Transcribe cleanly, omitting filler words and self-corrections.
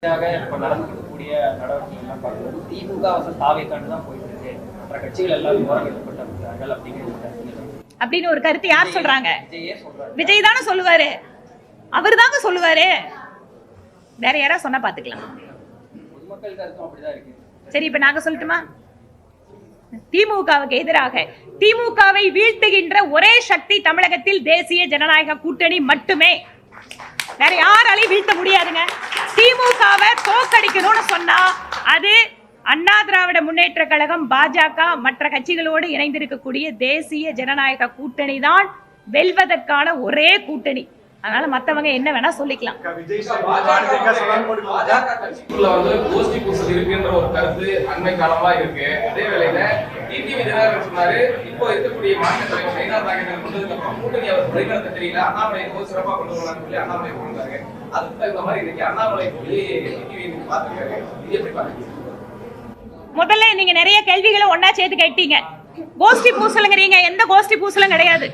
இப்ப நடக்கக்கூடிய நடவடிக்கை எல்லாம் பார்க்கும்போது திமுக தாவேக்காண்டு தான் போயிட்டு இருக்கு, மற்ற கட்சிகள் எல்லாரும் ஓரங்கட்டப்பட்டார்கள் அப்படின்னு ஒரு கருத்து யார் சொல்றாங்க? விஜய் தானே சொல்லுவாரு, அவர் தாங்க சொல்லுவாரு. வேற யாரா சொன்னா பாத்துக்கலாம். பொதுமக்கள் கருத்தும் அப்படிதான் இருக்கு. சரி, இப்ப நாங்க சொல்லட்டுமா? திமுகவுக்கு எதிராக திமுகவை வீழ்த்துகின்ற ஒரே சக்தி தமிழகத்தில் தேசிய ஜனநாயக கூட்டணி மட்டுமே. வேற யாராலையும் வீழ்த்த முடியாதுங்க. திமுகவை தோற்கடிக்கணும்னு சொன்னா அது அண்ணா திராவிட முன்னேற்ற கழகம், பாஜக, மற்ற கட்சிகளோடு இணைந்திருக்கக்கூடிய தேசிய ஜனநாயக கூட்டணி தான் வெல்வதற்கான ஒரே கூட்டணி. அதனால மத்தவங்க என்ன வேணா சொல்லிக்கலாம். கோஷ்டி பூசல் இருக்குன்ற ஒரு கருத்து அண்மை காலமா இருக்கு. அதே வேளையில டிடிவி தினகரன் சொன்னாரு, இப்போ இருக்கக்கூடிய மாநில தலைவர் நயினார் நாகேந்திரன் கொண்டதுக்கு அப்புறம் கூட்டணி அவர் வழிநடத்த தெரியல, அண்ணாமலை சிறப்பா கொண்டு வரலாம்னு சொல்லி அண்ணாமலை கொண்டாரு. அதுக்கு தகுந்த மாதிரி இன்னைக்கு அண்ணாமலை சொல்லி டிடிவி பாத்துருக்காரு. இது எப்படி பாருங்க? முதல்ல நீங்க நிறைய கேள்விகளை ஒன்னா சேர்த்து கேட்டீங்க. கோஷ்டி பூசலுங்கிறீங்க, எந்த கோஷ்டி பூசலும் கிடையாது.